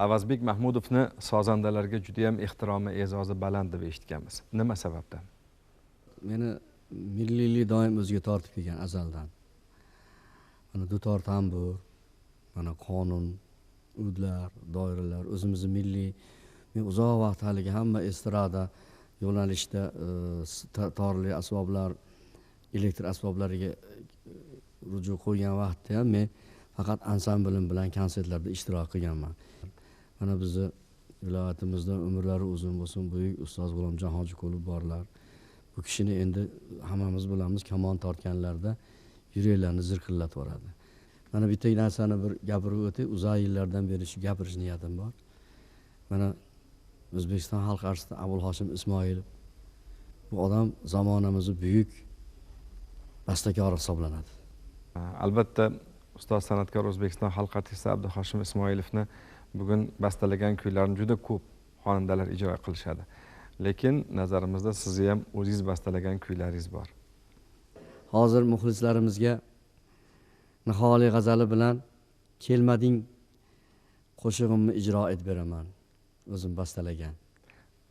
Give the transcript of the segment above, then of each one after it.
Avazbek Mahmudovni sozandalarga juda ham ehtiromi, e'zozi baland deb eshitganmiz. Nima sababdan? Meni milliylik doim o'ziga tortib kelgan azaldan. Mana dutor tambur, mana qonun, udlar, doiralar, o'zimizni milliy, men uzoq vaqt haligi hamma estrada yo'nalishda torli asboblar, elektr asboblariga ruju qo'ygan vaqtda ham men faqat ansamblim bilan konsertlarda ishtirok qilganman. Mana bizni viloyatimizda umrlari uzun bo'lsin buyuk ustoz G'ulomjon Hojiqulov borlar. Bu kishini endi hammamiz bilamiz, kamon tortganlarda yuraklarni zirqillatib yuboradi. Mana bitta narsani bir gapirib o'tay, uzoq yillardan beri shu gapirish niyatim bor. Mana O'zbekiston xalq artisi Abul Hoshim Ismoilov bu odam zamonamizning buyuk bastakori hisoblanadi. Albatta ustoz san'atkor O'zbekiston xalq artisti Abul Hoshim Ismoilovni bugun bastalagan kuylarni juda ko'p xonandalar ijro qilishadi. Lekin nazarimizda sizni ham o'zingiz bastalagan kuylaringiz bor. Hozir muxlislarimizga Niholiy g'azali bilan Kelmading qo'shig'imni ijro etib beraman. O'zim bastalagan.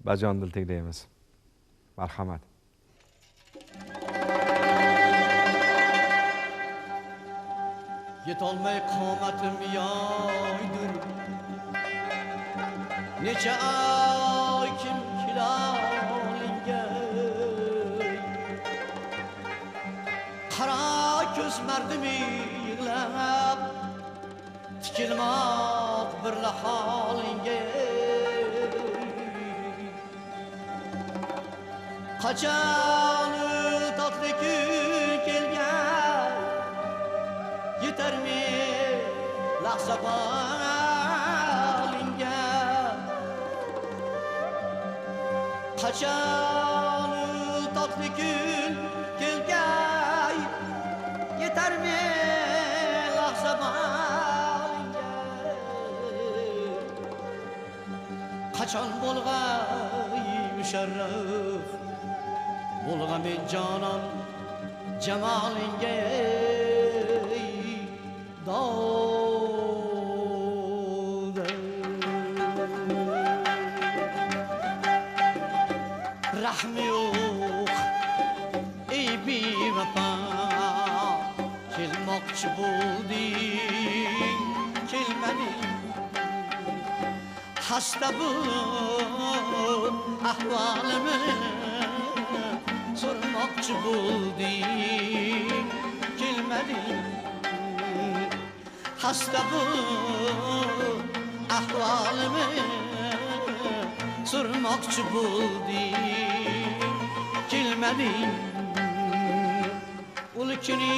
Bajon dil tegdaymiz. Marhamat. Yetolmay qomatim yoydir. Necha ay kim kilolinga qara ko'z mardimi yig'lab tikilmoq bir holinga qachon tatli kun kelgan yetarmi lahza qolinga qachon tatli kun kelgan yetarmi lahza qolinga qachon bo'lg'ay musharraf bo'lg'ami jonon jamolinga rahmi yo'q ey bevafo kelmoqchi bo'lding kelmading hasta bu ahvolimni so'ramoqchi bo'lding kelmading hasta bu ahvolimni so'ramoqchi bo'lding kelmading ul kuni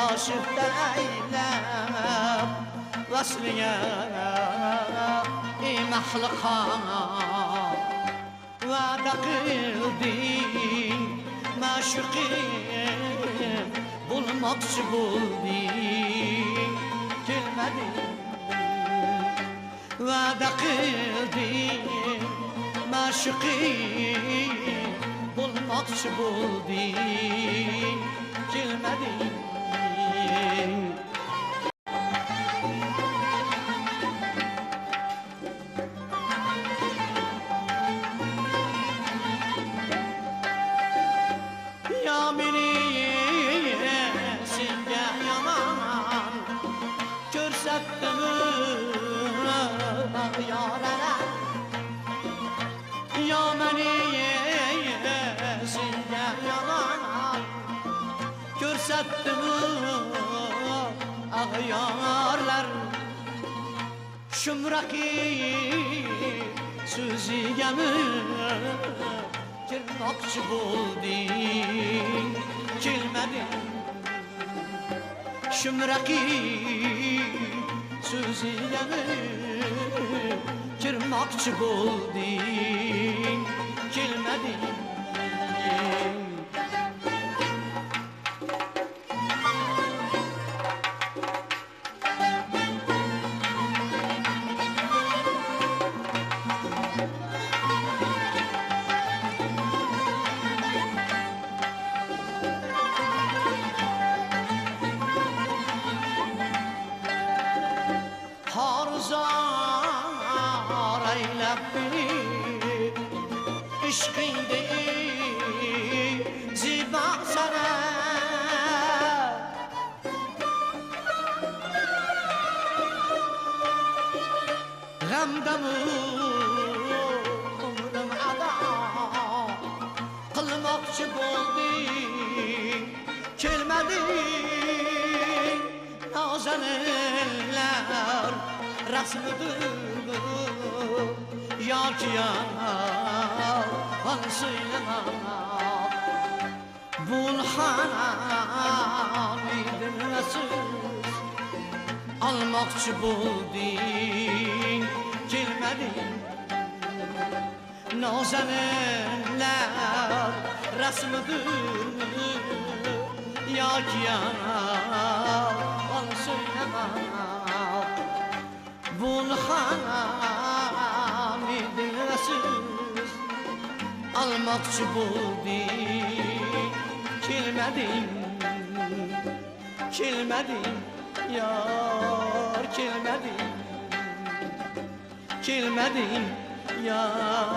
oshiqdan aylab vasliga ey mahliqon va'da qilding ma'shuqim bo'lmoqchi bo'lding kelmading va'da qilding ma'shuqim bo'lmoqchi bo'lding kelmading ag'yorlar shumraqi so'zigami kirmoqchi bo'lding kelmading shumraqi so'zigami kirmoqchi bo'lding kelmading Rabbi İşkinde ziba sana Gamdamı umrum ada Kılmakçı boldi Kelmedi nazeneler Rasmıdır Yok yalan söyleme Bulhan idinesiz Almakçı buldin Gelmedin Nazeneler Rasmıdır Yok yalan söyleme Bulhan idinesiz Almakçı buldin Gelmedin Gelmedin Yar gelmedin Gelmedin Yar